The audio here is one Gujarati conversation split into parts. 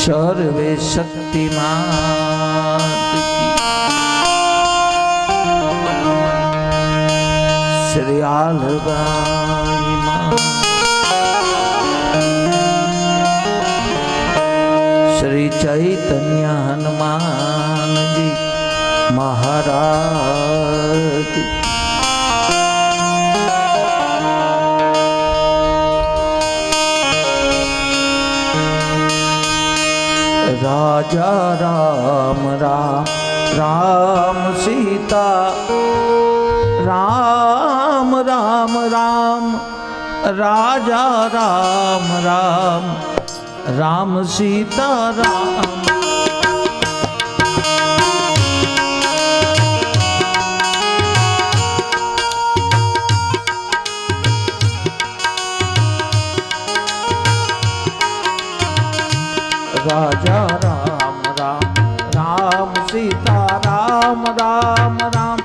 सर्वे शक्तिमान की। श्री आलबाई मां, श्री चैतन्य हनुमान जी महाराज। राजा राम राम राम सीता राम राम राम, राजा राम राम राम सीता राम। राजा राम राम राम सीता राम राम राम,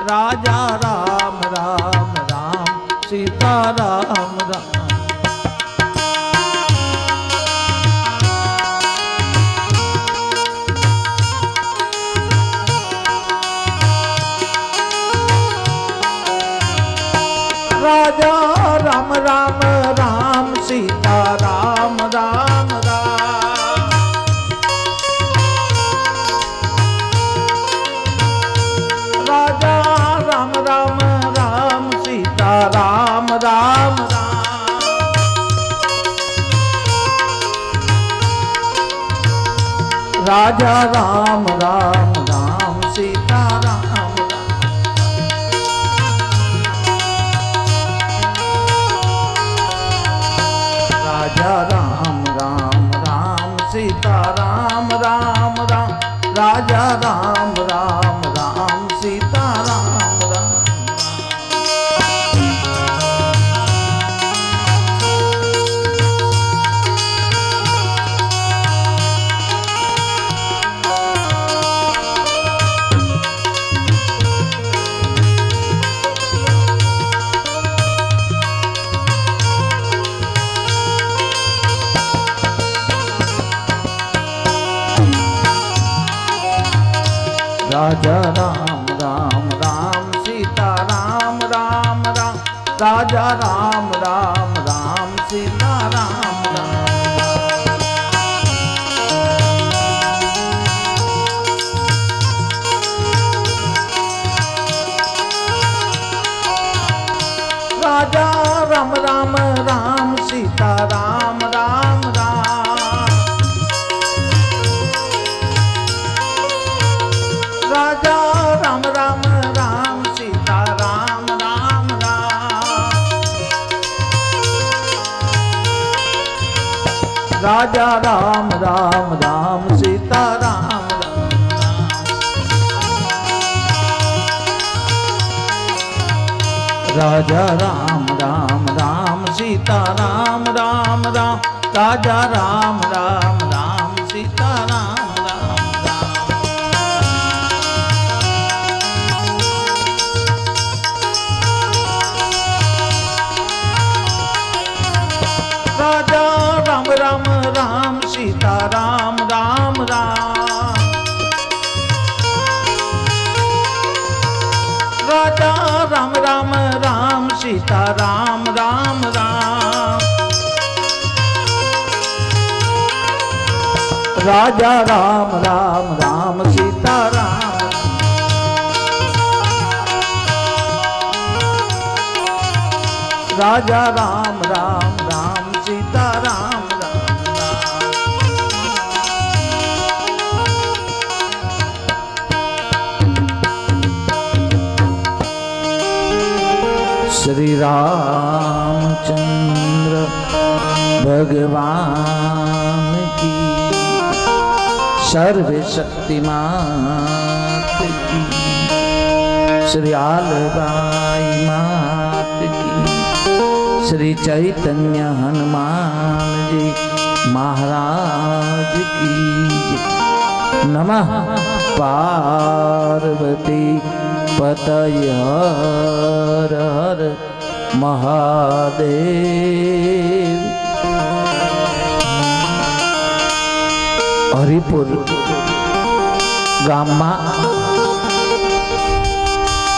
राजा राम राम राम सीता राम राम। राजा राम राम राम सीता राम राम राम, राजा राम राम राम सीता राम राम राम। राजा राम राम राम सीता राम राम। राजा राम राम राम सीता राम राम राम, राजा राम राम राम सीता राम राम। राजा राम राम राम सीता राम राम राम, राजा राम राम राम सीता राम राम। राजा राम राम राम सीता राम राम राम, राजा राम राम राम सीता राम राम राम। राजा राम राम राम सीता राम राम राम। राजा राम राम राम सीता राम राम राम, राजा राम राम राम सीता राम राम राम। राजा राम राम राम सीता राम राम राम, राजा राम राम राम सीता राम राम राम। राजा राम राम राम सीता राम, राजा राम राम राम सीता राम राम राम। श्री रामचंद्र भगवान की, सर्वे शक्तिमान की। श्री आलबाई मात की, श्री चैतन्य हनुमान जी महाराज की। नमः पार्वती पतये हर हर महादेव। હરિપુર ગામમાં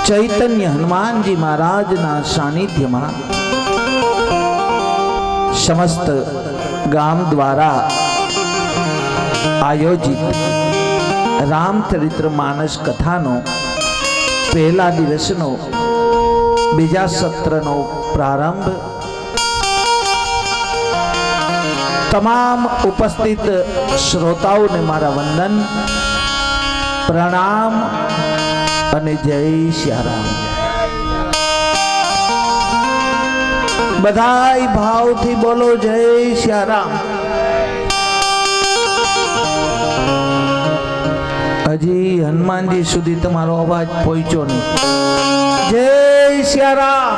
ચૈતન્ય હનુમાનજી મહારાજના સાનિધ્યમાં સમસ્ત ગામ દ્વારા આયોજિત રામચરિત્ર માનસ કથાનો પહેલા દિવસનો બીજા સત્રનો પ્રારંભ તમામ ઉપસ્થિત શ્રોતાઓને મારા વંદન પ્રણામ અને જય સિયારામ. બધાય ભાવથી બોલો જય સિયારામ. હજી હનુમાનજી સુધી તમારો અવાજ પહોંચ્યો નહીં. જય સિયારામ.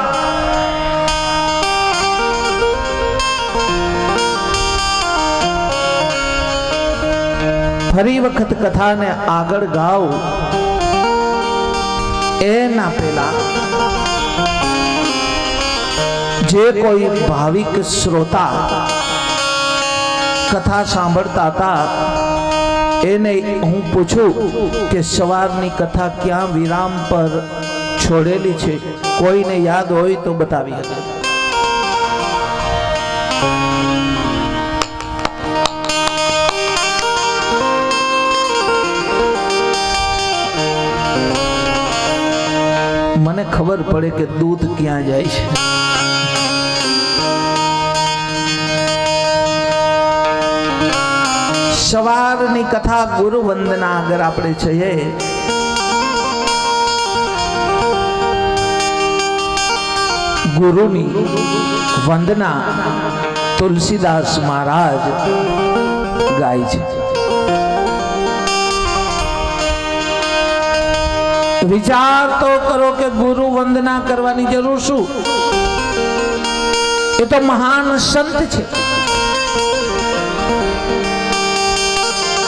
ફરી વખત કથાને આગળ ગાઓ એના પહેલા જે કોઈ ભાવિક શ્રોતા કથા સાંભળતા હતા એને હું પૂછું કે સવારની કથા ક્યાં વિરામ પર છોડેલી છે? કોઈને યાદ હોય તો બતાવી શકે. મને ખબર પડે કે દૂધ ક્યાં જાય છે. સવારની કથા ગુરુ વંદના આગળ આપણે છીએ. ગુરુની વંદના તુલસીદાસ મહારાજ ગાય છે. વિચાર તો કરો કે ગુરુ વંદના કરવાની જરૂર શું? એ તો મહાન સંત છે,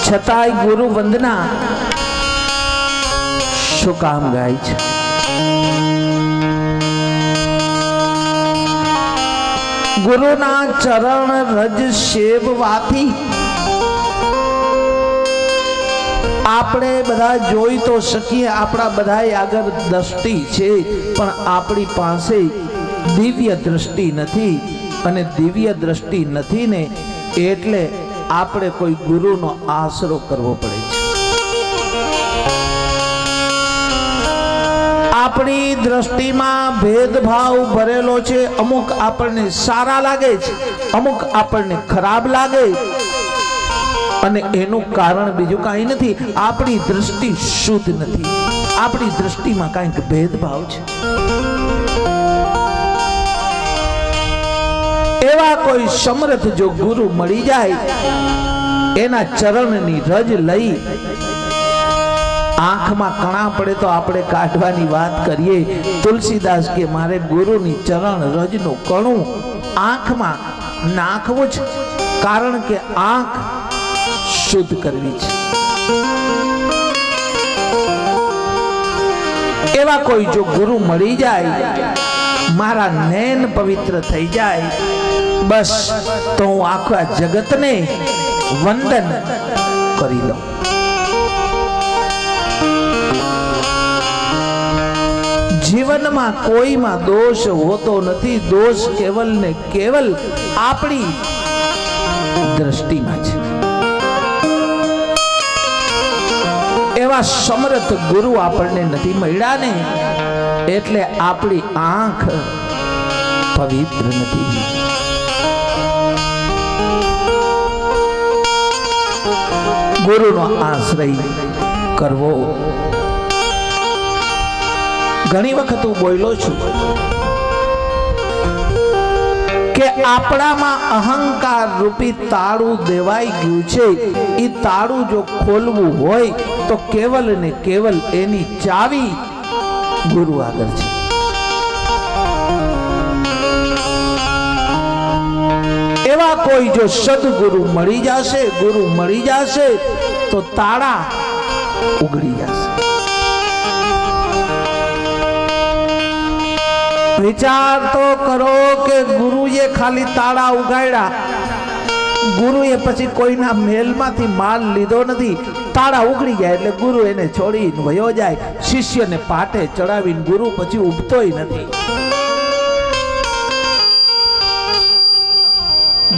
છતાંય ગુરુ વંદના શું કામ ગાય છે? ગુરુના ચરણ રજ સેવવાથી આપણે બધા જોઈ તો શકીએ, આપણા બધા આગળ દ્રષ્ટિ છે, પણ આપણી પાસે દિવ્ય દ્રષ્ટિ નથી. અને દિવ્ય દ્રષ્ટિ નથી ને એટલે આપણે કોઈ ગુરુનો આશરો કરવો પડે છે. આપણી દ્રષ્ટિમાં ભેદભાવ ભરેલો છે. અમુક આપણને સારા લાગે છે, અમુક આપણને ખરાબ લાગે, અને એનું કારણ બીજું કાંઈ નથી, આપણી દ્રષ્ટિ શુદ્ધ નથી. આપણી દ્રષ્ટિમાં કાંઈક ભેદભાવ છે. એવા કોઈ સમર્થ જો ગુરુ મળી જાય, એના ચરણની રજ લઈ આંખમાં કણા પડે તો આપણે કાઢવાની વાત કરીએ. તુલસીદાસ કે મારે ગુરુની ચરણ રજનું કણું આંખમાં નાખવું છે, કારણ કે આંખ શુદ્ધ કરવી છે. એવા કોઈ જો ગુરુ મળી જાય, મારા નયન પવિત્ર થઈ જાય, બસ તો હું આખા જગતને વંદન કરી લઉં. જીવનમાં કોઈમાં દોષ હોતો નથી. દોષ કેવલ ને કેવલ આપણી દ્રષ્ટિમાં છે. એવા સમર્થ ગુરુ આપણને નથી મળ્યા ને એટલે આપણી આંખ પવિત્ર નથી. ગુરુનો આશ્રય કરવો. ઘણી વખત હું બોલ્યો છું કે આપણામાં અહંકાર રૂપી તાળું દેવાઈ ગયું છે. એ તાળું જો ખોલવું હોય તો કેવલ ને કેવલ એની ચાવી ગુરુ આગળ છે. એવા કોઈ જો સદગુરુ મળી જશે, ગુરુ મળી જશે તો તાળા ઉગડી જશે. વિચાર તો કરો કે ગુરુએ ખાલી તાળા ઉગાડ્યા, ગુરુએ પછી કોઈના મહેલમાંથી માલ લીધો નથી. તાળા ઉગડી ગયા એટલે ગુરુ એને છોડીને વયો જાય. શિષ્યને પાટે ચડાવીને ગુરુ પછી ઉભતોય નથી.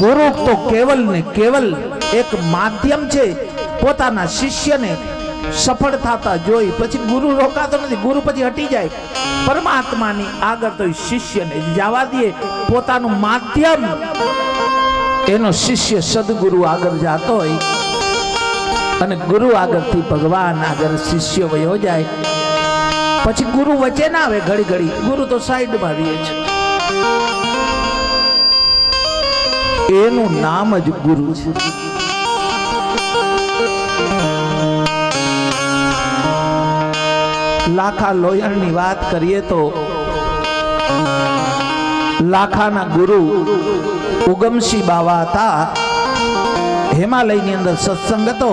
ગુરુ તો કેવલ ને કેવલ એક માધ્યમ છે. પોતાના શિષ્યને સફળ થતા જોઈ પછી ગુરુ રોકાતો નથી. ગુરુ પછી હટી જાય. પરમાત્માની આગળ તો શિષ્યને જવા દે. પોતાનું માધ્યમ એનો શિષ્ય સદગુરુ આગળ જાતો હોય અને ગુરુ આગળથી ભગવાન આગળ શિષ્ય વયો જાય. પછી ગુરુ વચ્ચે ના આવે ઘડી ઘડી. ગુરુ તો સાઈડમાં રહે છે. એનું નામ જ ગુરુ છે. લાખા લોયણની વાત કરીએ તો લાખાના ગુરુ ઉગમસિંહ બાવા હતા. હિમાલયની અંદર સત્સંગ હતો.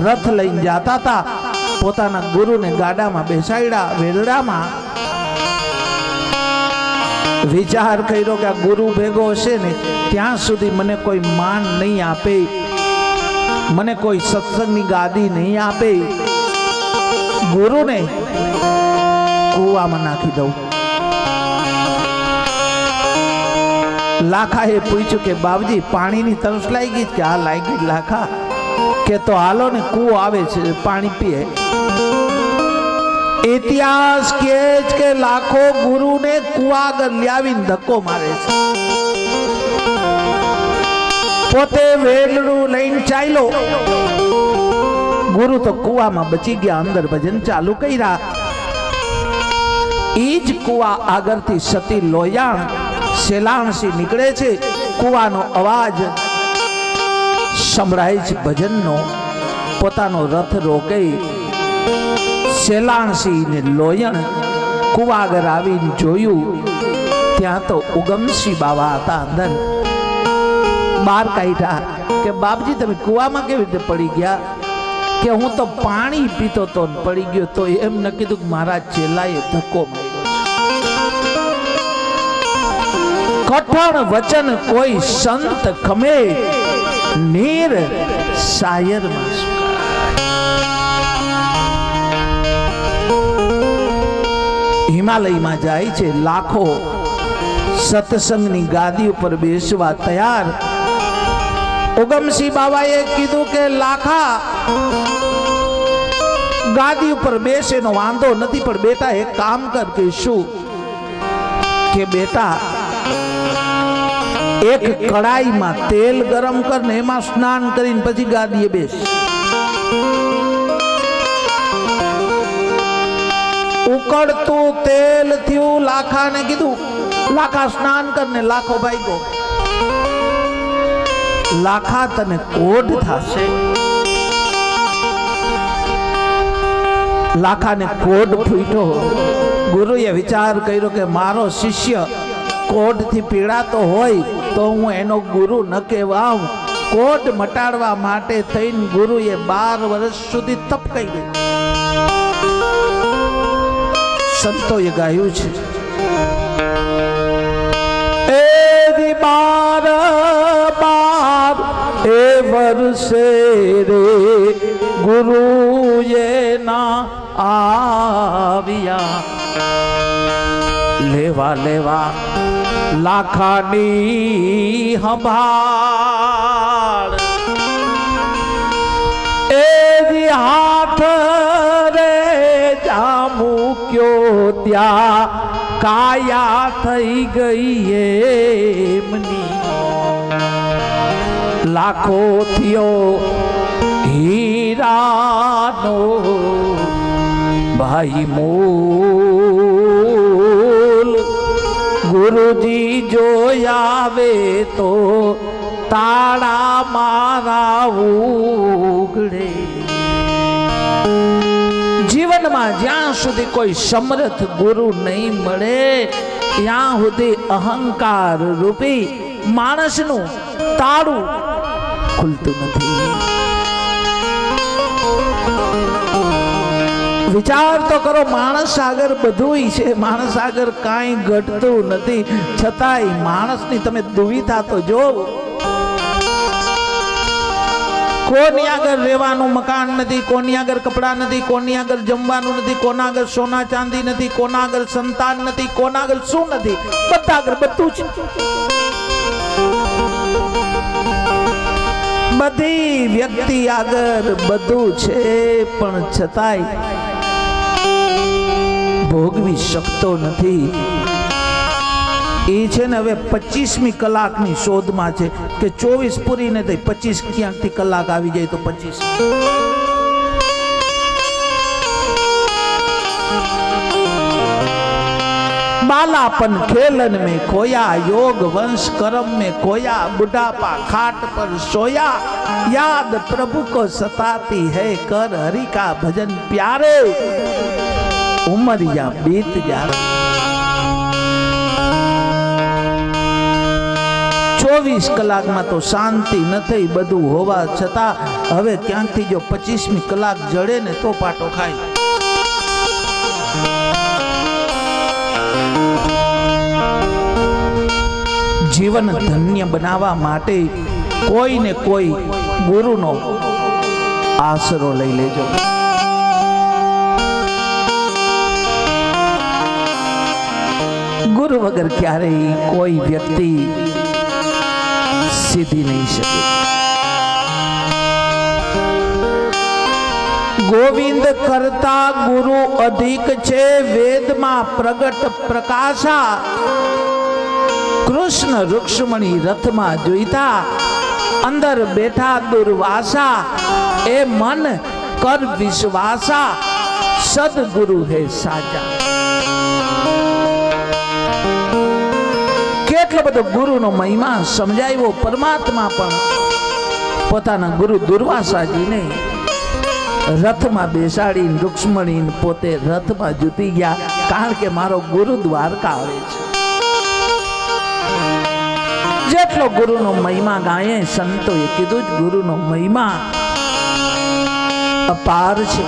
રથ લઈને જતા હતા. પોતાના ગુરુને ગાડામાં બેસાડ્યા. વેલડામાં વિચાર કર્યો કે આ ગુરુ ભેગો હશે ને ત્યાં સુધી મને કોઈ માન નહીં આપે, મને કોઈ સત્સંગની ગાદી નહીં આપે. ગુરુને કૂવામાં નાખી દઉં. લાખાએ પૂછ્યું કે બાપજી પાણીની તરસ લાગી ગઈ કે? હા લાગી. લાખા કે તો હાલો ને કૂવો આવે છે પાણી પીએ. ઇતિહાસ કહે છે કે લાખો ગુરુને કૂવા આગળ લાવીને ધક્કો મારે છે. પોતે વેલડું લઈને ચાલ્યો. ગુરુ તો કૂવામાં બચી ગયા. અંદર ભજન ચાલુ કર્યા. ઈ જ કૂવા આગળથી સતી લોયાણ સેલાણસી નીકળે છે. કૂવાનો અવાજ સંભળાય છે ભજનનો. પોતાનો રથ રોકે. સેલાણસી ને લોયણ કૂવા આગળ આવીને જોયું. ત્યાં તો ઉગમસિંહ બાવા હતા. અંદર બહાર કાઢ્યા કે બાપજી તમે કૂવામાં કેવી રીતે પડી ગયા? કે હું તો પાણી પીતો તો પડી ગયો. તો એમ ન કીધું કે મારા ચેલાએ ધક્કો માર્યો. કઠણ વચન કોઈ સંત ખમે, નીર શાયરમાં હિમાલયમાં જાય છે. લાખો સત્સંગની ગાદી ઉપર બેસવા તૈયાર. ઉગમસિંહ બાવાએ કીધું કે લાખા ગાદી ઉપર બેસેનો વાંધો નથી, પણ બેટા એક કામ કર. કે શું? કે બેટા એક કડાઈમાં તેલ ગરમ કર ને એમાં સ્નાન કરીને પછી ગાદીએ બેસ. ઉકળતું તેલ થયું. લાખાને કીધું લાખા સ્નાન કર ને. લાખો ભાગ્યો. લાખા તને કોઢ થશે. લાખાને કોઢ ફૂટ્યો. ગુરુએ વિચાર કર્યો કે મારો શિષ્ય કોઢથી પીડાતો હોય તો હું એનો ગુરુ ન કહેવાઉં. કોઢ મટાડવા માટે થઈને ગુરુએ 12 વર્ષ સુધી તપ કર્યું. સંતોએ ગાયું છે એ 12 એ વર્ષે રે ગુરુએ ના આવ્યા. લેવા લેવા લાખાની સંભાળ. એ હાથ રે જા મૂક્યો ત્યાં કાયા થઈ ગઈ એમની. લાખો થયો હીરાનો ભાઈ મૂલ. ગુરુજી જોયાવે તો તાળા મારા ઉગડે. જીવનમાં જ્યાં સુધી કોઈ સમર્થ ગુરુ નહીં મળે ત્યાં સુધી અહંકાર રૂપી માણસનું તાળું ખુલતું નથી. વિચાર તો કરો, માણસ આગળ બધું છે, માણસ આગળ કાંઈ ઘટતું નથી, છતાંય માણસની તમે દુવિધા તો જો. કોની આગળ રહેવાનું મકાન નથી, કોની આગળ કપડા નથી, કોની આગળ જમવાનું નથી, કોના આગળ સોના ચાંદી નથી, કોના આગળ સંતાન નથી, કોના આગળ શું નથી, બધા આગળ બધું છે. બધી વ્યક્તિ આગળ બધું છે, પણ છતાંય ભોગવી શકતો નથી. એ છે ને હવે 25મી કલાકની શોધમાં છે કે 24 પૂરી ને થઈ 25 ક્યાંકથી કલાક આવી જાય તો 25. बालापन खेलन में खोया, योग वंश कर्म में खोया, बुढ़ापा खाट पर सोया, याद प्रभु को सताती है, कर हरि का भजन प्यारे, उमरिया बीत जा. 24 કલાકમાં તો શાંતિ ન થઈ, બધું હોવા છતાં હવે ક્યાંકથી જો 25મી કલાક જડે ને તો પાટો ખાય. જીવન ધન્ય બનાવવા માટે કોઈ ને કોઈ ગુરુનો આશરો લઈ લેજો. ગુરુ વગર ક્યારેય કોઈ વ્યક્તિ સીધી નહીં શકે. ગોવિંદ કરતા ગુરુ અધિક છે, વેદમાં પ્રગટ પ્રકાશા, કૃષ્ણ રૂક્ષ્મણી રથમાં જોઈતા, અંદર બેઠા દુર્વાસા, એ મન કર વિશ્વાસા, સદગુરુ હે સાચા. કેટલો બધો ગુરુનો મહિમા સમજાવ્યો. પરમાત્મા પણ પોતાના ગુરુ દુર્વાસાજીને રથમાં બેસાડીને રૂક્ષ્મણી પોતે રથમાં જૂતી ગયા, કારણ કે મારો ગુરુ દ્વારકા આવે છે. જેટલો ગુરુનો મહિમા ગાયે, સંતોએ કીધું જ ગુરુનો મહિમા અપાર છે.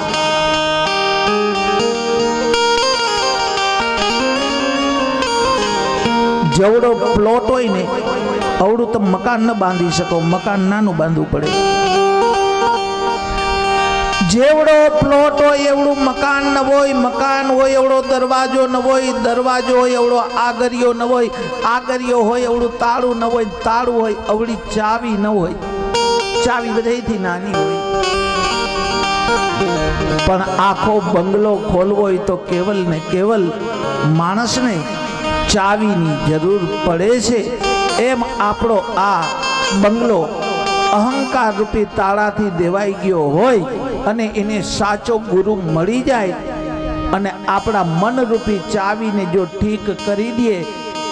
જેવડો પ્લોટ હોય ને અવડું તો મકાન ન બાંધી શકો, મકાન નાનું બાંધવું પડે. જેવડો પ્લોટ હોય એવડું મકાન ન હોય, મકાન હોય એવડો દરવાજો ન હોય, દરવાજો હોય એવડો આગરિયો ન હોય, આગરિયો હોય એવડું તાળું ન હોય, તાળું હોય એવડી ચાવી ન હોય, ચાવી બધાથી નાની હોય. પણ આખો બંગલો ખોલવો હોય તો કેવલ ને કેવલ માણસને ચાવીની જરૂર પડે છે. એમ આપણો આ બંગલો અહંકાર રૂપી તાળાથી દેવાઈ ગયો હોય અને એને સાચો ગુરુ મળી જાય અને આપણા મનરૂપી ચાવીને જો ઠીક કરી દે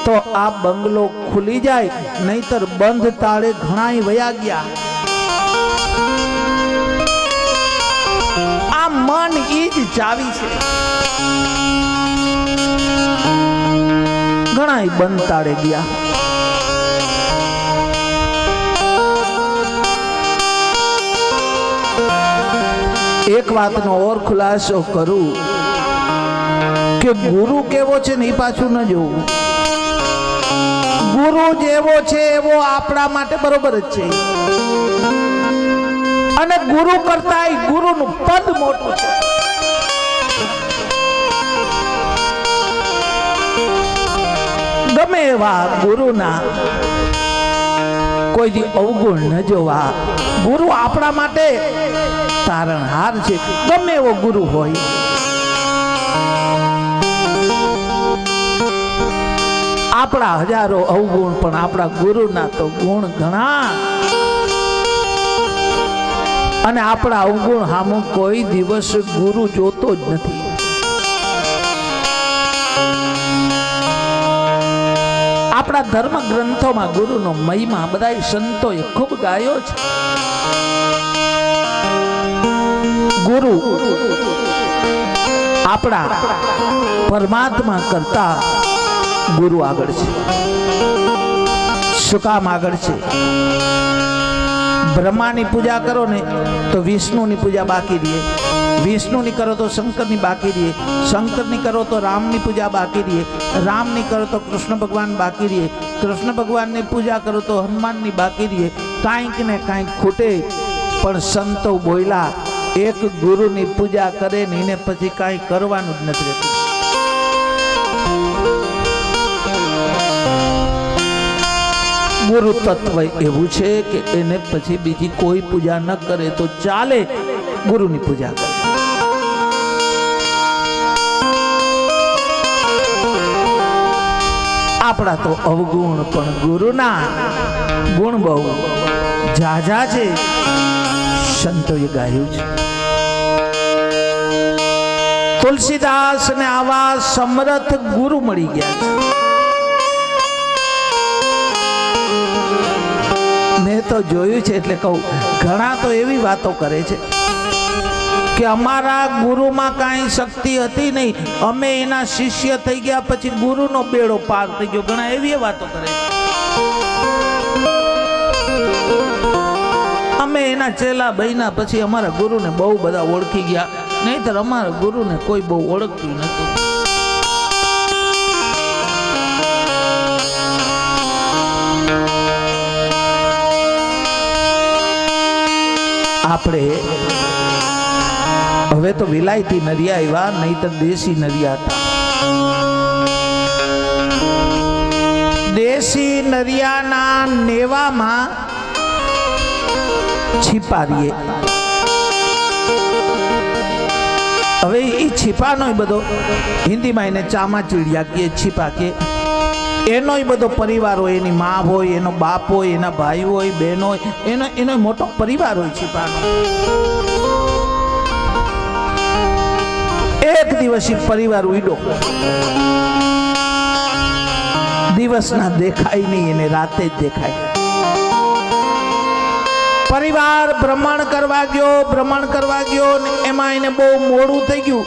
તો આ બંગલો ખુલી જાય, નહીતર બંધ તાળે ઘણાય વયા ગયા. આ મન ઈ જ ચાવી છે. ઘણાય બંધ તાળે ગયા. એક વાતનો ઓર ખુલાસો કરું કે ગુરુ કેવો છે ને એ પાછું ન જોવું. ગુરુ જેવો છે એવો આપણા માટે બરોબર જ છે, અને ગુરુ કરતા ગુરુનું પદ મોટું છે. ગમે એવા ગુરુના કોઈ દી અવગુણ ન જોવા. ગુરુ આપણા માટે તારણહાર છે, ગમે એવો ગુરુ હોય. આપણા હજારો અવગુણ, પણ આપણા ગુરુના તો ગુણ ઘણા. અને આપણા અવગુણ સામુ કોઈ દિવસ ગુરુ જોતો જ નથી. આપણા ધર્મ ગ્રંથોમાં ગુરુનો મહિમા બધા સંતોએ ખૂબ ગાયો છે. ગુરુ આપણા પરમાત્મા કરતા ગુરુ આગળ છે. શું કામ આગળ છે? બ્રહ્માની પૂજા કરો ને તો વિષ્ણુની પૂજા બાકી રહે, વિષ્ણુની કરો તો શંકરની બાકી રહે, શંકરની કરો તો રામની પૂજા બાકી રહે, રામની કરો તો કૃષ્ણ ભગવાન બાકી રહે, કૃષ્ણ ભગવાનની પૂજા કરો તો હનુમાનની બાકી રહે. કાંઈક ને કાંઈક ખૂટે. પણ સંતો બોલ્યા એક ગુરુની પૂજા કરે ને એને પછી કાંઈ કરવાનું જ નથી રહેતું. ગુરુ તત્વ એવું છે કે એને પછી બીજી કોઈ પૂજા ન કરે તો ચાલે, ગુરુની પૂજા કરે. આપણા તો અવગુણ પણ ગુરુના ગુણ બહુ ઝાઝા છે. સંતોએ ગાયું છે તુલસીદાસ ને આવા સમર્થ ગુરુ મળી ગયા છે. મેં તો જોયું છે એટલે કહું, ઘણા તો એવી વાતો કરે છે કે અમારા ગુરુમાં કાંઈ શક્તિ હતી નહીં, અમે એના શિષ્ય થઈ ગયા પછી ગુરુનો બેડો પાર થઈ ગયો. ઘણા એવી વાતો કરે છે. અમે એના ચેલા બન્યા પછી અમારા ગુરુને બહુ બધા ઓળખી ગયા, નહીંતર અમારા ગુરુને કોઈ બહુ ઓળખતું નતું. આપણે હવે તો વિલાયતી નરિયા આવ્યા, નહીંતર દેશી નરિયા હતા. દેશી નરિયાના નેવામાં છીપારીએ. હવે એ છીપાનો બધો હિન્દીમાં એને ચામાચીડિયા કે છીપા કે, એનો બધો પરિવાર હોય, એની મા હોય, એનો બાપ હોય, એના ભાઈ હોય, બહેન હોય, એનો મોટો પરિવાર હોય છીપાનો. એક દિવસ પરિવાર ઉડ્યો, દિવસના દેખાય નહીં, એને રાતે જ દેખાય. પરિવાર ભ્રમણ કરવા ગયો ને એમાં એને બહુ મોડું થઈ ગયું.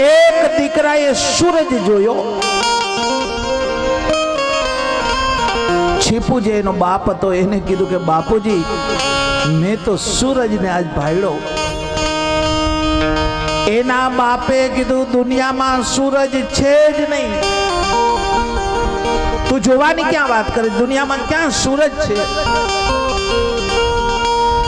એક દીકરાએ સૂરજ જોયો. છીપુ જે એનો બાપ હતો એને કીધું કે બાપુજી, મેં તો સૂરજને આજ ભાળ્યો. એના બાપે કીધું દુનિયામાં સૂરજ છે જ નહીં. તું જોવાની ક્યાં વાત કરે, દુનિયામાં ક્યાં સૂરજ છે?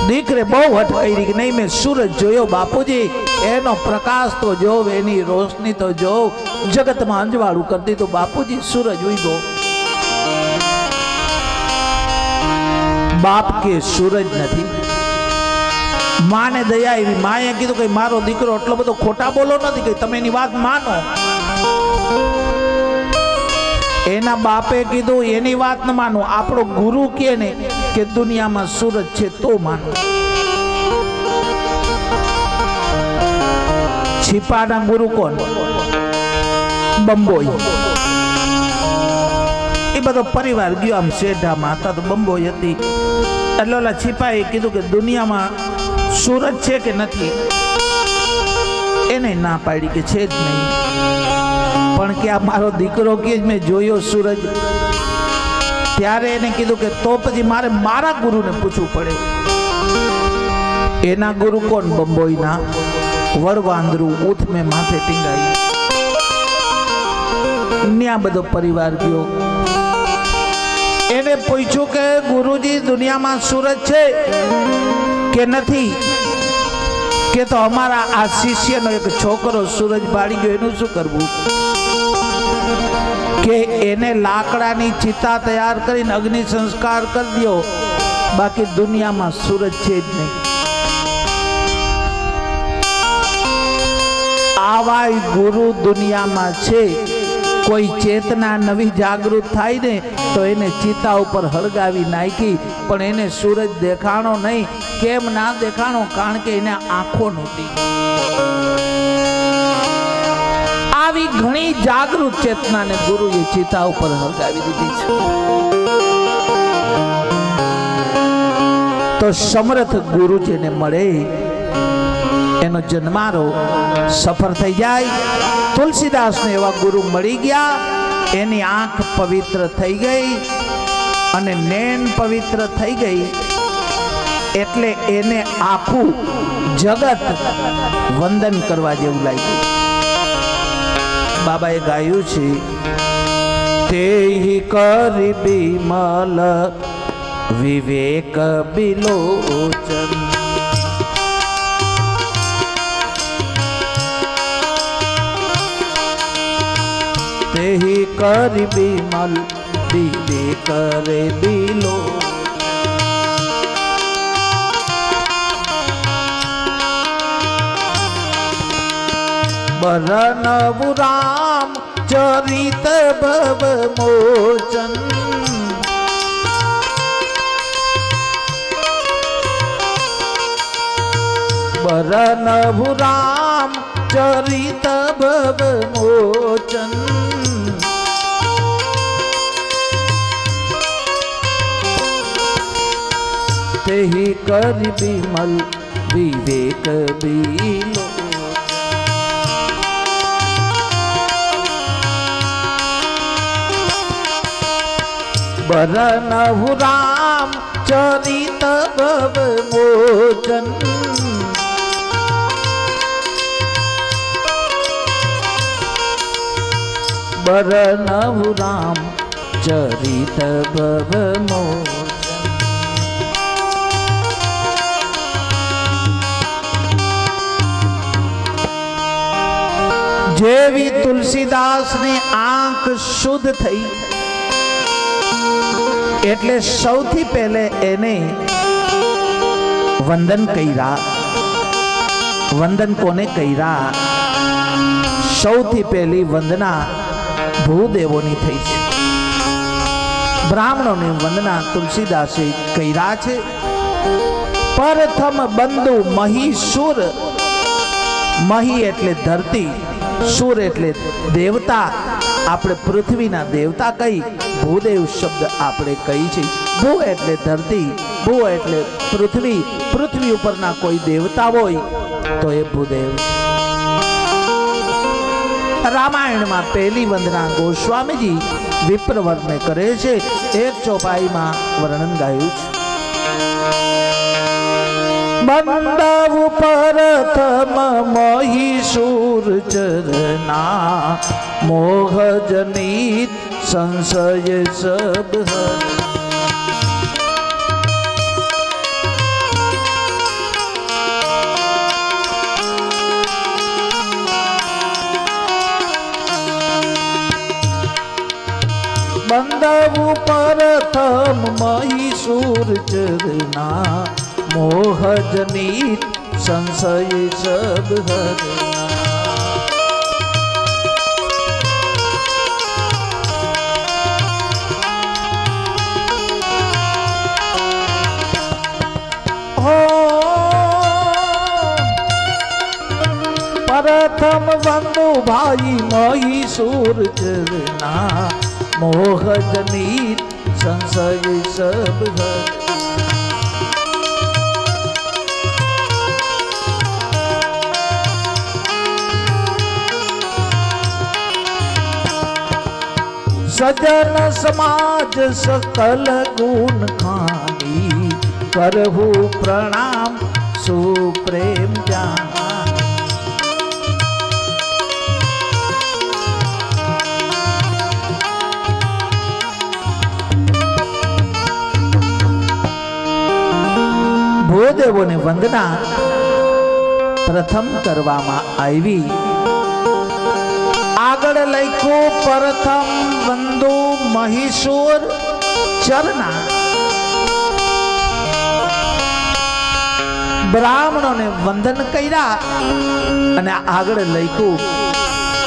દીકરે બહુ હઠ કરી કે નહીં, મેં સૂરજ જોયો બાપુજી, એનો પ્રકાશ તો જોવ, એની રોશની તો જોવ, જગતમાં અંજવાળું કરી દીધું બાપુજી, સૂરજ ઉગ્યો. બાપ કે સૂરજ નથી. માને દયા આવી, માએ કીધું કે મારો દીકરો એટલો બધો ખોટા બોલો નથી કે તમે એની વાત માનો. એના બાપે કીધું એની વાત ન માનો, આપણો ગુરુ કે ને કે દુનિયામાં સૂરજ છે તો માનો. છીપાના ગુરુ કોણ? બંબોઈ. એ બધો પરિવાર ગયો આમ શેઢામાં હતા તો બંબોઈ હતી. એટલે ઓલા છીપાએ કીધું કે દુનિયામાં સૂરજ છે કે નથી? એને ના પાડી કે છે જ નહીં. પણ કે આ મારો દીકરો કે મેં જોયો સૂરજ. ત્યારે એને કીધું કે તો પછી મારે મારા ગુરુને પૂછવું પડે. એના ગુરુ કોણ? બંબોઈના વડવાંદરું ઉથ મેં માથે ટીંગાઈ. ન્યા બધો પરિવાર ગયો. એને પૂછ્યું કે ગુરુજી દુનિયામાં સૂરજ છે કે નથી? કે તો અમારા આ શિષ્યનો એક છોકરો સૂરજ બાળી ગયો, એનું શું કરવું? કે એને લાકડાની ચિતા તૈયાર કરીને અગ્નિ સંસ્કાર કરી દો, બાકી દુનિયામાં સૂરજ છે જ નહીં. આવા ગુરુ દુનિયામાં છે. કોઈ ચેતના નવી જાગૃત થાય ને તો એને ચિતા ઉપર હળગાવી નાખી, પણ એને સૂરજ દેખાણો નહીં. કેમ ના દેખાણો? કારણ કે એને આંખો નહોતી. આવી ઘણી જાગૃત ચેતનાને ગુરુએ ચિતા ઉપર હળગાવી દીધી છે. તો સમર્થ ગુરુ જેને મળે એનો જન્મારો સફળ થઈ જાય. તુલસીદાસને એવા ગુરુ મળી ગયા. એની આંખ પવિત્ર થઈ ગઈ અને નૈન પવિત્ર થઈ ગઈ, એટલે એને આખું જગત વંદન કરવા જેવું લાગ્યું. બાબાએ ગાયું છે, તેહી કરી બિમલ વિવેક બિલોચન તેહી કરી બિમલ વિવેક રે બિલો બરનવું રામ ચરિત ભવ મોચન બરનવું રામ ચરિત ભવ મોચન તેહી કરી બિમલ વિવેક બિલો બરનવું રામ ચરિત ભવ મોચન બરનવું રામ ચરિત ભવ મોચન જેવી તુલસીદાસની આંખ શુદ્ધ થઈ એટલે સૌથી પહેલે એને વંદન કર્યા. વંદન કોને કર્યા? સૌથી પહેલી વંદના ભૂદેવોની થઈ છે. બ્રાહ્મણોની વંદના તુલસીદાસે કર્યા છે. પ્રથમ બંધુ મહીસુર, મહી એટલે ધરતી, સુર એટલે દેવતા. આપણે પૃથ્વીના દેવતા કહી, ભૂદેવ શબ્દ આપણે કહી છે. ભૂ એટલે ધરતી, ભૂ એટલે પૃથ્વી. પૃથ્વી ઉપરના કોઈ દેવતા હોય તો એ ભૂદેવ. રામાયણમાં પહેલી વંદના ગોસ્વામીજી વિપ્રવરને કરે છે. એક ચોપાઈમાં વર્ણન ગાયું છે. બંદવ પ્રથમ મહીસુર ચરના મોહ જનિત સંશય સબ બંદવ પ્રથમ મહીસુર ચરના મોહ જનિત સંશય સબ હરના પ્રથમ વંદુ ભાઈ મહીસુર ચરના મોહ જનિત સંશય સબ હર સજન સમાજ સકલ ગુણ ખાની કરહુ પ્રણામ સુપ્રેમ જાન ભૂદેવોની વંદના પ્રથમ કરવામાં આવી. આગળ લખ્યું પ્રથમ વંદુ મહીસુર ચરના. બ્રાહ્મણોને વંદન કર્યા અને આગળ લખ્યું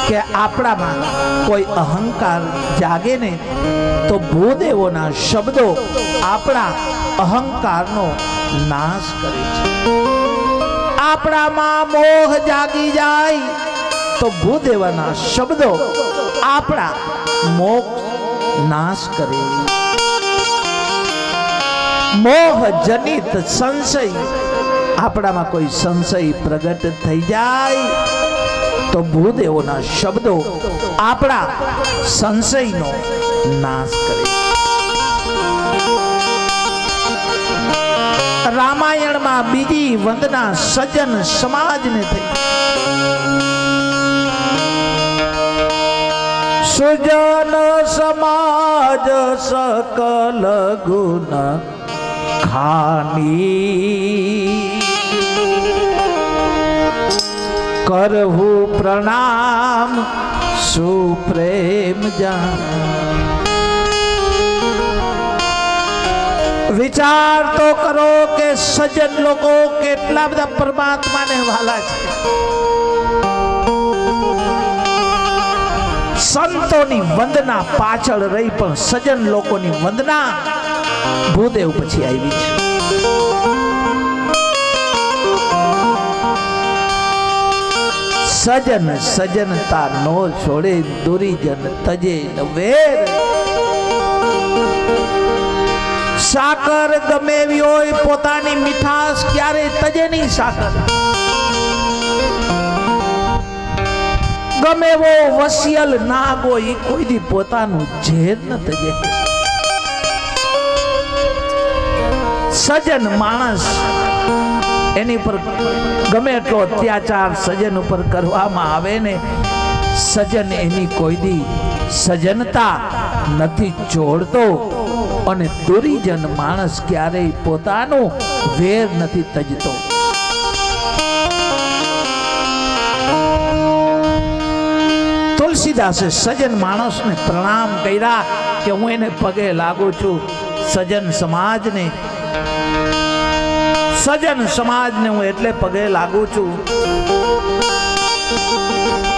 કે આપણામાં કોઈ અહંકાર જાગે ને તો ભૂદેવોના શબ્દો આપણા અહંકારનો નાશ કરે છે. આપણામાં મોહ જાગી જાય તો ભૂદેવના શબ્દો આપણા મોહ નાશ કરે. મોહ જનિત સંશય, આપણામાં કોઈ સંશય પ્રગટ થઈ જાય તો ભૂદેવોના શબ્દો આપણા સંશયનો નાશ કરે. રામાયણમાં બીજી વંદના સજ્જન સમાજને થઈ. સુજન સમાજ સકલ ગુણ ખાની કરવું પ્રણામ સુપ્રેમ જાન વિચાર તો કરો કે સજ્જન લોકો કેટલા બધા પરમાત્માને વાલા છે સંતોની વંદના પાછળ રહી પણ સજ્જન લોકોની વંદના ભૂદેવ પછી આવી છે સજન સજનતા નો છોડે દુરીજન તજે વેર સાકર ગમે એવી હોય પોતાની મીઠાશ ક્યારે તજે નહીં સાકર ગમે એવો વસિયલ નાગ હોય કોઈ દી પોતાનું ઝેર ન તજે સજન માણસ એની પર ગમે એટલો અત્યાચાર સજન ઉપર કરવામાં આવે ને સજન એની કોઈ દી સજનતા નથી છોડતો અને દુરીજન માણસ ક્યારેય પોતાનો વેર નથી તજતો તુલસીદાસે સજન માણસને પ્રણામ કર્યા કે હું એને પગે લાગુ છું સજન સમાજને હું એટલે પગે લાગુ છું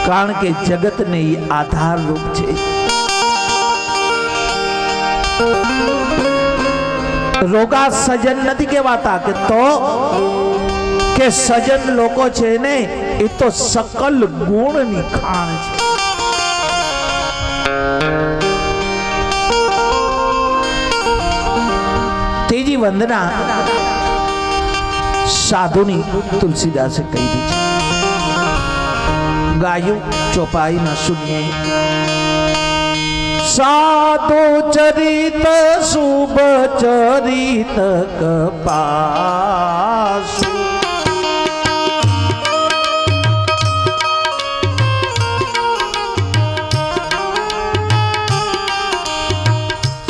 કારણ કે જગતને એ આધાર રૂપ છે રોગા સજન નથી કહેવાતા કે તો કે સજન લોકો છે ને એ તો સકલ ગુણની ખાણ છે ત્રીજી વંદના સાધુની તુલસીદાસે કહી દીધી ગાયું ચોપાઈ ના શૂન્ય સાધુ ચરિત શુભ ચરિત કપાસુ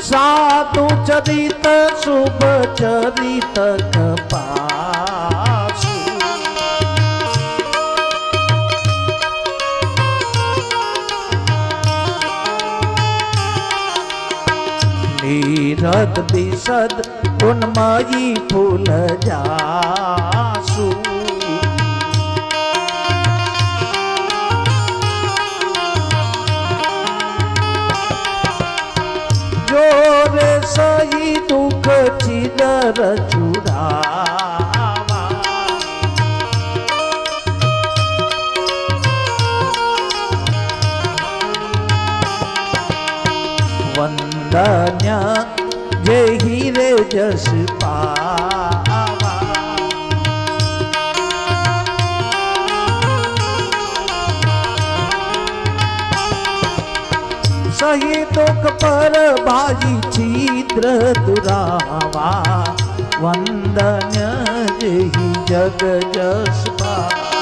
સાધુ ચરિત શુભ ચરિત કપાસુ નીરદ દિશદ ઉન્મયી ફૂલ જાસુ જોરે સહી દુઃખ ચિદર ચુરાવા વંદન્ય જે હીરે જસ પાવા સહી દુઃખ પર ભાજી છિદ્ર દુરાવા વંદન્ય જે જગ જસ પાવા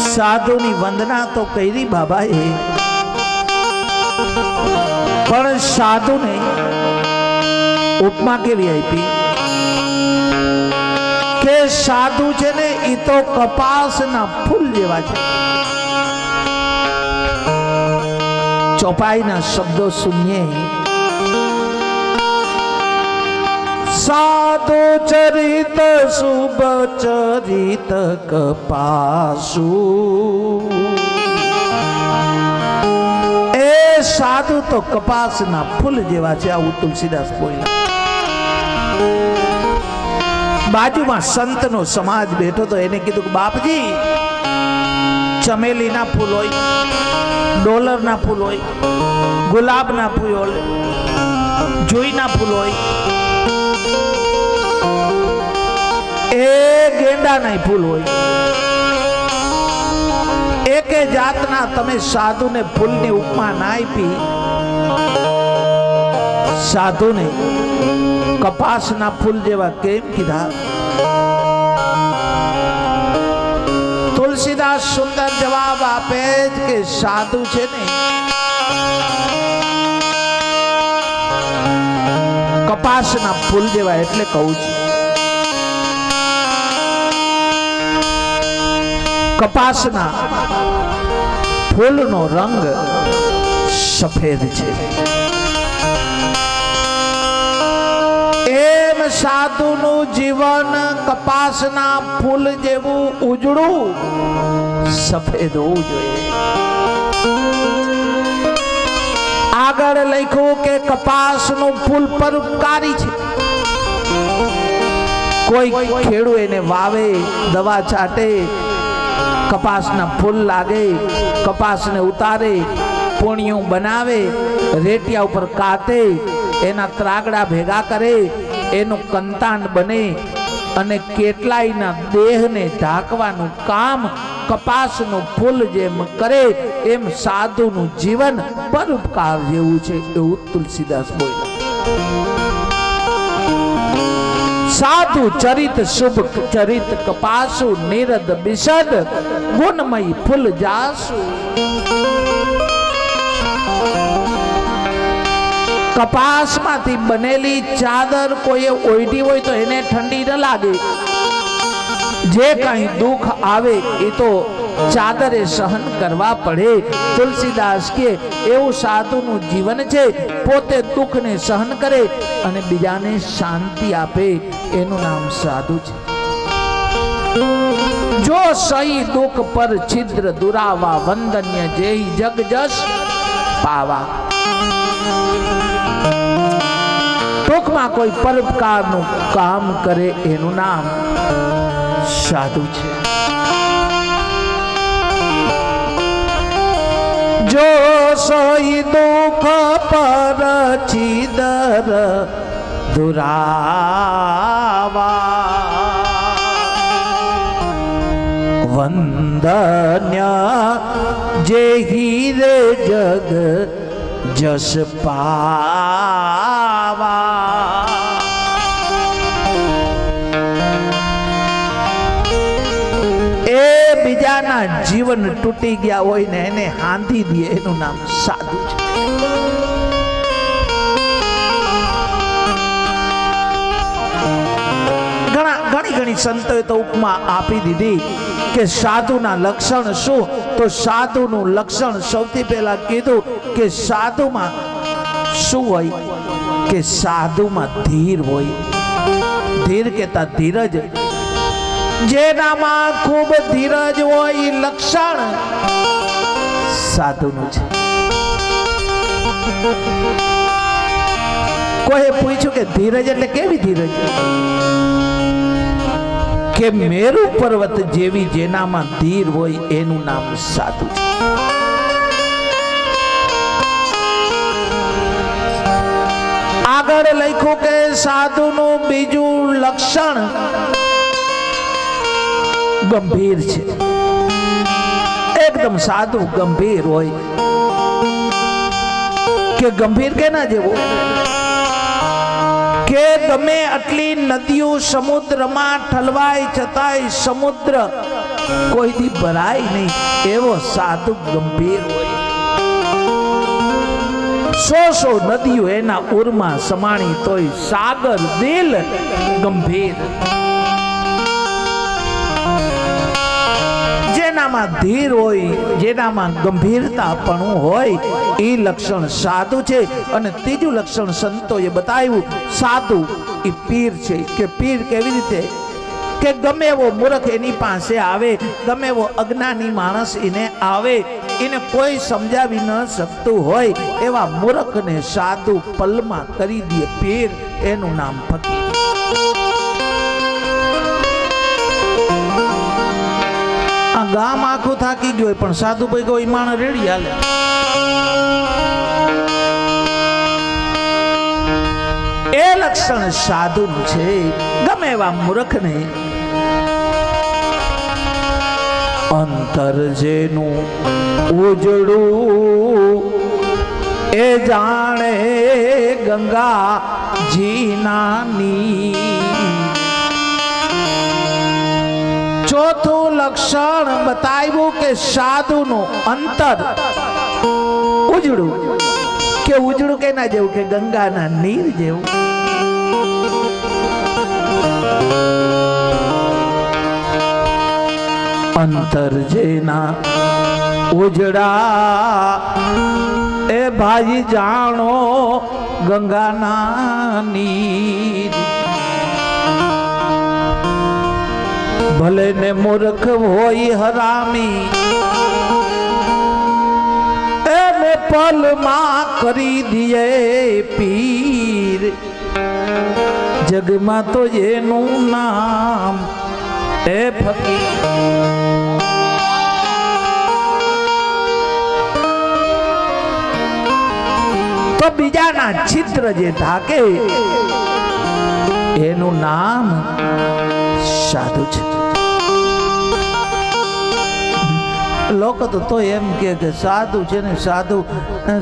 સાધુની વંદના તો કરી બાબાએ પણ સાધુને ઉપમા કેવી આપી કે સાધુ છે ને એ તો કપાસના ફૂલ જેવા છે ચોપાઈના શબ્દો સુનિએ સાધુ ચરિત શુભ ચરિત કપાસુ એ સાધુ તો કપાસના ફૂલ જેવા છે આવું તુલસીદાસ બોલ્યા બાજુમાં સંતનો સમાજ બેઠો તો એને કીધું કે બાપજી ચમેલીના ફૂલ હોય ડોલરના ફૂલ હોય ગુલાબના ફૂલ હોય જોઈના ફૂલ હોય એ ગેંડાના ફૂલ હોય એકે જાતના તમે સાધુને ફૂલની ઉપમા ના આપી સાધુને કપાસના ફૂલ જેવા કેમ કીધા એમાં સુંદર જવાબ આપે કે સાધુ છે ને કપાસના ફૂલ જેવા, એટલે કહું છું કપાસના ફૂલનો રંગ સફેદ છે, એમ સાધુનું જીવન કપાસના ફૂલ જેવું ઉજળું સફેદ હોવું જોઈએ. આગળ લખ્યું કે કપાસનું ફૂલ પરોપકારી છે. કોઈ ખેડૂત એને વાવે, દવા છાંટે, કપાસના ફૂલ લાગે, કપાસને ઉતારે, પૂણિયું બનાવે, રેટિયા ઉપર કાતે, એના ત્રાગડા ભેગા કરે, એનું કંતાણ બને અને કેટલાયના દેહને ઢાંકવાનું કામ કપાસનું ફૂલ જેમ કરે, એમ સાધુનું જીવન પરોપકાર જેવું છે, એવું તુલસીદાસ બોલ્યા. સાધુ ચરિત શુભ ચરિત કપાસુ નિરદ બિશદ ગુણમય ફૂલ જાસુ. કપાસમાંથી બનેલી ચાદર કોઈએ ઓઢી હોય તો એને ઠંડી ન લાગે. જે કઈ દુઃખ આવે એ તો ચાદરે સહન કરવા પડે. તુલસીદાસ કે એવું સાધુનું જીવન છે, પોતે દુઃખને સહન કરે અને બીજાને શાંતિ આપે, એનું નામ સાધુ છે. જો સહી દુઃખ પર છિદ્ર દુરાવા વંદન્ય જેહી જગ જસ પાવા. ટૂંકમાં કોઈ પરોપકારનું કામ કરે એનું નામ સાધુ છે. જો સહી દુઃખ પર છિદ્ર દુરાવા વંદન્ય જેહી રે જગ જસ પાવા. એ બીજાના જીવન તૂટી ગયા હોય ને એને હાંધી દે, એનું નામ સાધુ છે. ઘણી સંતોએ તો ઉપમા આપી દીધી કે સાધુના લક્ષણ શું, તો સાધુનું લક્ષણ સૌથી પહેલા કીધું કે સાધુમાં શું હોય, કે સાધુમાં ધીર હોય. ધીર કેતા ધીરજ, જેનામાં ખૂબ ધીરજ હોય લક્ષણ સાધુનું છે. કોઈ પૂછ્યું કે ધીરજ એટલે કેવી ધીરજ, કે મેરુ પર્વત જેવી જેનામાં ધીર હોય એનું નામ સાધુ છે. આગળ લખ્યું કે સાધુનું બીજું લક્ષણ ગંભીર છે. એકદમ સાધુ ગંભીર હોય, કે ગંભીર કેના જેવો, કે ગમે આટલી નદીઓ સમુદ્રમાં ઠલવાય છતાંય સમુદ્ર કોઈ દી ભરાય નહીં, એવો સાધુ ગંભીર હોય. સો નદીઓ એના ઉરમાં સમાણી તોય સાગર દિલ ગંભીર. જેનામાં ધીર હોય, જેનામાં ગંભીરતાપણું હોય, એ લક્ષણ સાધુ છે. અને ત્રીજું લક્ષણ સંતોએ બતાવ્યું, સાધુ એ પીર છે. કે પીર કેવી રીતે, કે ગમે એવો મૂર્ખ એની પાસે આવે, ગમે એવો અજ્ઞાની માણસ એને આવે, એને કોઈ સમજાવી ન શકતું હોય એવા મૂર્ખને સાધુ પલમાં કરી દે પીર, એનું નામ ફકીર. આ ગામ આખું થાકી ગયો પણ સાધુ ભાઈ કોઈ માણસ રેડી હાલે. એ લક્ષણ સાધુનું છે. ગમે એવા મૂર્ખને અંતર જેનું ઉજળું એ જાણે ગંગા જીનાની. ચોથું ચોથું લક્ષણ બતાવ્યું કે સાધુનું અંતર ઉજળું કે ઉજળું કેના જેવું કે ગંગાના નીર જેવું. અંતર જેના ઉજળા એ ભાઈ જાણો ગંગાના નીર. ભલે ને મૂર્ખ હોય હરામી એને પલમાં કરી દિયે પીર. જગમાં તો એનું નામ એ ફકીર. તો બીજાના છિદ્ર જે ઢાકે એનું નામ સાધુ છે. લોકો તો એમ કે સાધુ છે ને સાધુ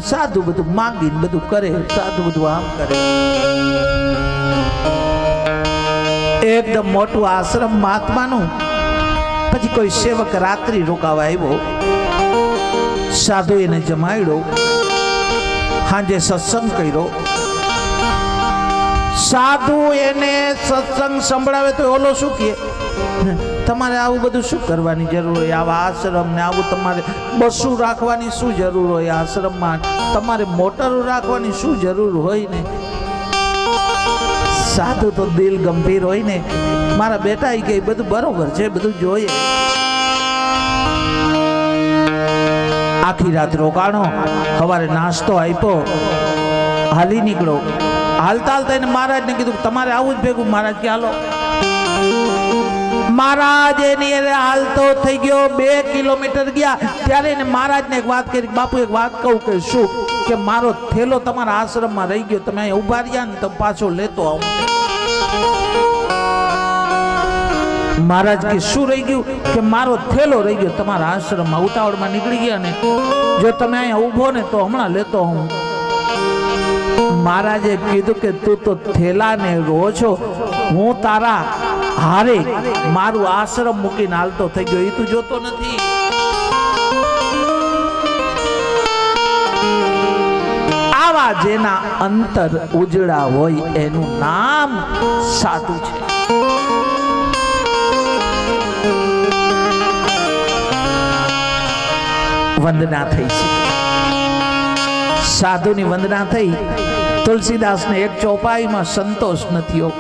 સાધુ બધું માંગીને બધું કરે, સાધુ બધું આમ કરે. એકદમ મોટું આશ્રમ મહાત્માનું, પછી કોઈ સેવક રાત્રિ રોકાવા આવ્યો, સાધુ એને જમાડ્યો, સાંજે સત્સંગ કર્યો. સાધુ એને સત્સંગ સંભળાવે તો ઓલો શું કહે, તમારે આવું બધું શું કરવાની જરૂર હોય, આવા આશ્રમ ને આવું તમારે બસું રાખવાની શું જરૂર હોય, આશ્રમમાં તમારે મોટરો રાખવાની શું જરૂર હોય ને. સાધુ તો દિલ ગંભીર હોય ને, મારા બેટા કે બધું બરોબર છે, બધું જોઈએ. આખી રાત રોકાણો, સવારે નાસ્તો આપ્યો, હાલી નીકળો. હાલતા હાલતા એને મહારાજ ને કીધું તમારે આવું જ ભેગું. મહારાજ કે હાલો. મહારાજ એની હાલતો થઈ ગયો, 2 કિલોમીટર ગયા ત્યારે એને મહારાજ ને એક વાત કરી, બાપુ એક વાત કહું કે શું, કે મારો થેલો તમારા આશ્રમમાં રહી ગયો, તમે અહીંયા ઉભા રહ્યા ને તો પાછો લેતો આવું. મહારાજ કે શું રહી ગયું, કે મારો થેલો રહી ગયો તમારા આશ્રમમાં, ઉતાવળમાં નીકળી ગયા ને, જો તમે અહીંયા ઉભો ને તો હમણાં લેતો હું. મહારાજે કીધું કે તું તો થેલાને રો છો, હું તારા હારે મારું આશ્રમ મૂકીને હાલતો થઈ ગયો, એ તું જોતો નથી. આવા જેના અંતર ઉજળા હોય એનું નામ સાધુ છે. વંદના થઈ છે, સાધુની વંદના થઈ. તુલસીદાસને એક ચોપાઈમાં સંતોષ નથી,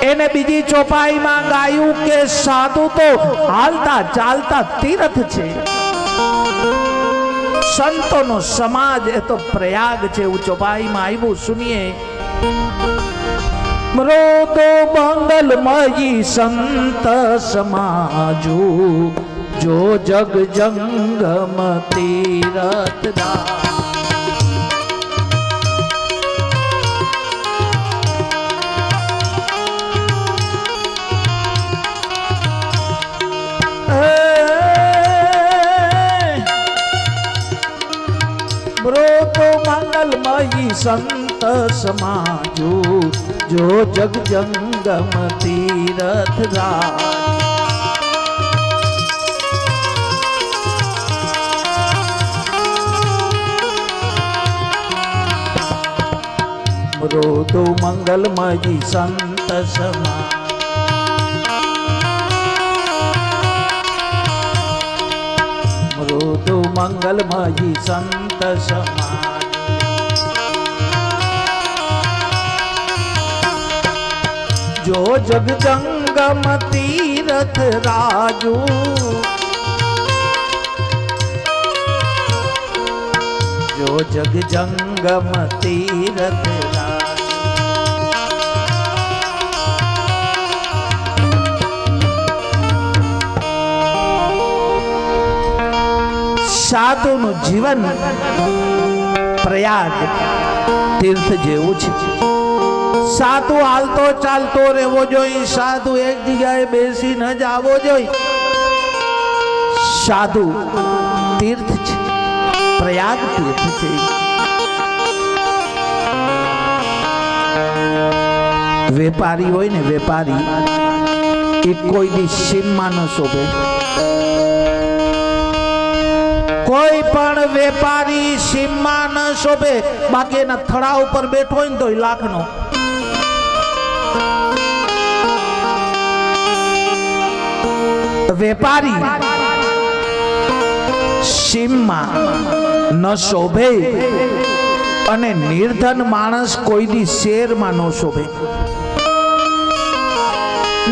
એને બીજી ચોપાઈમાં ગાયું કે સાધુ તો હાલતા ચાલતા તીર્થ છે, સંતોનો સમાજ એ તો પ્રયાગ છે. એવું ચોપાઈમાં આવ્યું, સુનિએ. મૃદો મંગલમયી સંત સમાજુ, જો જગ જંગમ તીરથ દા. મંગલમયી સંત સમાજુ, જો જગ જંગમ તીરથ રાજ. મૃદુ મંગલમયી સંત સમાજ, મૃદુ મંગલમયી સંત સમાજ. જો જગ જંગમ તીરથ રાજુ, જો જગ જંગમ તીરથ રાજુ. સાધુનું જીવન પ્રયાગ તીર્થ જેવું છે. સાધુ હાલતો ચાલતો રહેવો જોઈએ, સાધુ એક જગ્યાએ બેસી ન જાવો જોઈએ. સાધુ તીર્થ છે, પ્રયાગ તીર્થ છે. વેપારી હોય ને, વેપારી એ કોઈ દી સીમમાં ન શોભે. કોઈ પણ વેપારી સીમમાં ન શોભે. બાકી એના થડા ઉપર બેઠો હોય ને તો લાખનો. વેપારી સીમમાં ન શોભે અને નિર્ધન માણસ કોઈ દી શેરમાં ન શોભે.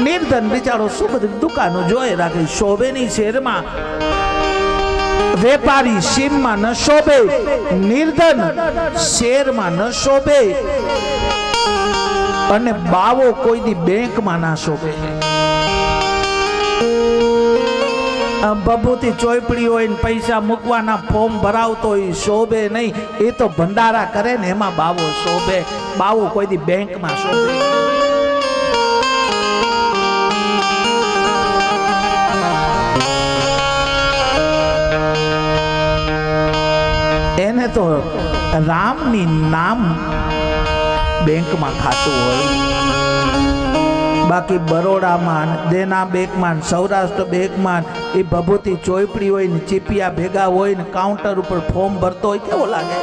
નિર્ધન બિચારો શું બધી દુકાનો જોઈ રાખે, શોભે નહીં શેરમાં. વેપારી સીમમાં ન શોભે, નિર્ધન શેરમાં ન શોભે અને બાવો કોઈ દી બેંકમાં ના શોભે. બબુથી ચોપડી હોય ને પૈસા મૂકવાના ફોર્મ ભરાવતો હોય શોભે નહીં. એ તો ભંડારા કરે ને એમાં બાવો શોભે. બાવો કોઈ દી બેંકમાં શોભે. એને તો રામની નામ બેંકમાં ખાતું હોય. બાકી બરોડામાં, દેના બેંકમાં, સૌરાષ્ટ્ર બેંકમાં એ ભભૂતિ ચોપડી હોય ને ચીપિયા ભેગા હોય ને કાઉન્ટર ઉપર ફોર્મ ભરતો હોય, કેવો લાગે?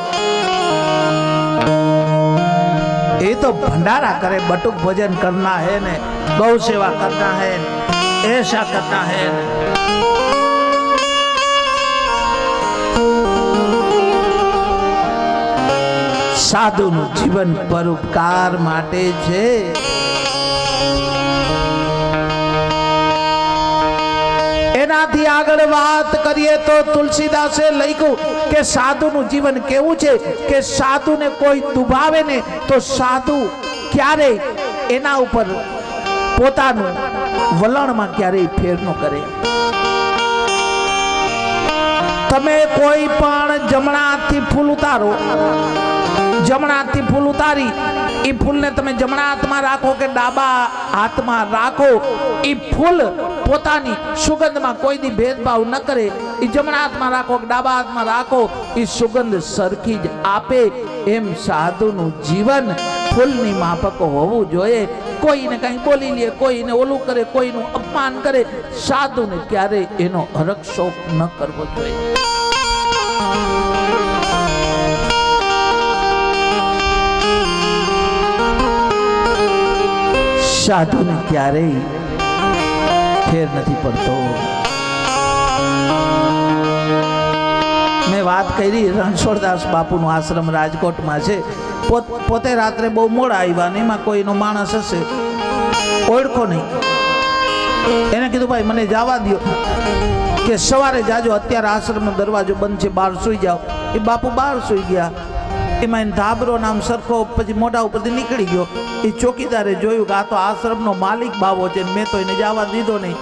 એ તો ભंडारा करे, बटुक भोजन करना है ने, गौ सेवा करना है, ऐसा करना है. સાધુનું જીવન પરોપકાર માટે છે. એનાથી આગળ વાત કરીએ તો તુલસીદાસે લખ્યું કે સાધુનું જીવન કેવું છે કે સાધુને કોઈ દુભાવે ને તો સાધુ ક્યારેય એના ઉપર પોતાનું વલણમાં ક્યારેય ફેર ન કરે. તમે કોઈ પણ જમણા હાથથી ફૂલ ઉતારો, જમણા હાથથી ફૂલ ઉતારી એ ફૂલને તમે જમણા હાથમાં રાખો કે ડાબા હાથમાં રાખો, એ ફૂલ પોતાની સુગંધમાં કોઈ દી ભેદભાવ ન કરે. એ જમણા હાથમાં રાખો કે ડાબા હાથમાં રાખો, એ સુગંધ સરખી જ આપે. એમ સાધુનું જીવન ફૂલની માફક હોવું જોઈએ. કોઈને કંઈ બોલી લે, કોઈને ઓલું કરે, કોઈનું અપમાન કરે, સાધુને ક્યારેય એનો હરખ શોખ ન કરવો જોઈએ. સાધુને ક્યારેય ફેર નથી પડતો. મેં વાત કરી રણછોડદાસ બાપુનો આશ્રમ રાજકોટમાં છે. પોતે રાત્રે બહુ મોડા આવ્યા ને એમાં કોઈનો માણસ હશે, ઓળખો નહીં. એને કીધું ભાઈ મને જવા દો, કે સવારે જાજો, અત્યારે આશ્રમનો દરવાજો બંધ છે, બહાર સુઈ જાઓ. એ બાપુ બહાર સુઈ ગયા. એમાં એને ધાબરો નામ સરખો પછી મોઢા ઉપરથી નીકળી ગયો. એ ચોકીદારે જોયું કે આ તો આશ્રમનો માલિક બાવો છે, મેં તો એને જવા દીધો નહીં.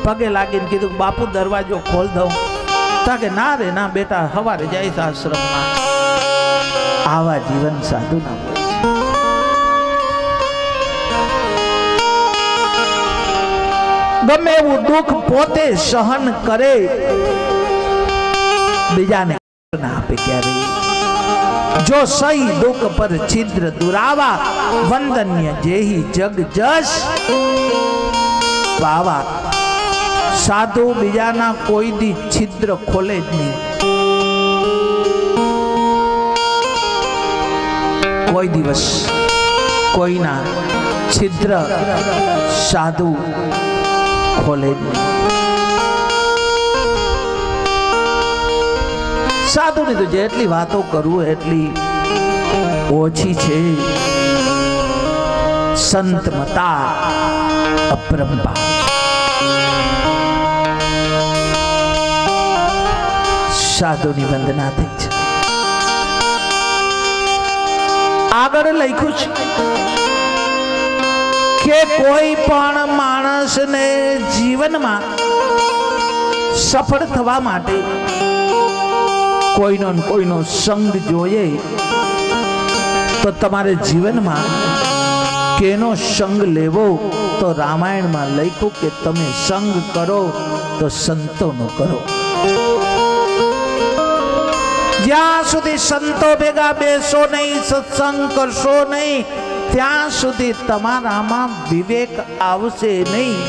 પગે લાગીને કીધું બાપુ દરવાજો ખોલ દઉં. કે ના રે ના બેટા, સવારે જાય આશ્રમમાં. આવા જીવન સાધુ ના હોય. ગમે એવું દુઃખ પોતે સહન કરે, બીજાને ના આપે ક્યારેય. જો સહી દુઃખ પર છિદ્ર દુરાવા, વંદન્ય જેહી જગ જશ પાવા. સાધુ બીજાના કોઈ દી છિદ્ર ખોલે જ નહીં. કોઈ દિવસ કોઈના છિદ્ર સાધુ ખોલે જ નહીં. સાધુની તો જેટલી વાતો કરું એટલી ઓછી છે. સંત મતા અપરંપાર. સાધુની વંદના થઈ છે. આગળ લખ્યું છે કે કોઈ પણ માણસને જીવનમાં સફળ થવા માટે કોઈનો સંગ જોઈએ. તો તમારે જીવનમાં કેનો સંગ લેવો? તો રામાયણમાં લખ્યું કે તમે સંગ કરો તો સંતોનો કરો. જ્યાં સુધી સંતો ભેગા બેસો નહીં, સત્સંગ કરશો નહીં, ત્યાં સુધી તમારામાં વિવેક આવશે નહીં.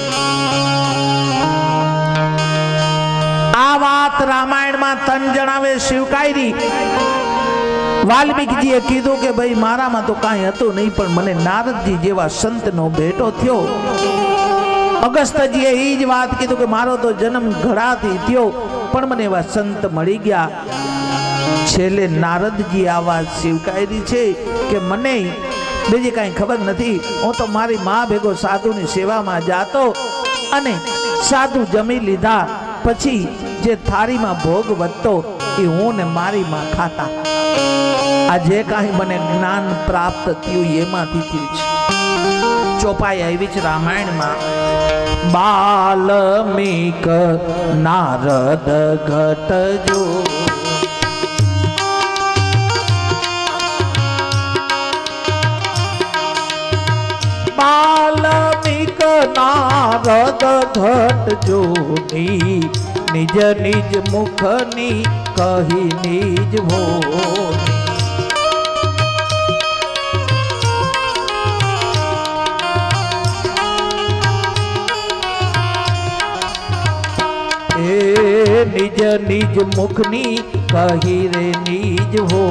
આ વાત રામાયણમાં તન જણાવે શિવકાયરી. વાલ્મીકીજીએ કીધું કે ભાઈ મારામાં તો કાંઈ હતું નહીં, પણ મને નારદજી જેવા સંતનો ભેટો થયો. અગસ્ત્યજીએ એ જ વાત કીધું કે મારો તો જન્મ ઘડાથી થયો, પણ મને એવા સંત મળી ગયા. છેલ્લે નારદજી આ વાત સ્વીકારી છે કે મને બીજી કાંઈ ખબર નથી. હું તો મારી મા ભેગો સાધુની સેવામાં જાતો અને સાધુ જમી લીધા પછી જે થાળીમાં ભોગ વધતો એ હું ને મારી માં ખાતા. આ જે કાંઈ મને જ્ઞાન પ્રાપ્ત થયું એમાંથી થયું છે. ચોપાઈ આવી છે રામાયણમાં. બાલ્મીક નારદ ઘટજો, બાલ્મીક નારદ ઘટજો, નિજ નિજ મુખની કહી નિજ ભોની. નિજ નિજ મુખની કહી રે નિજ હો.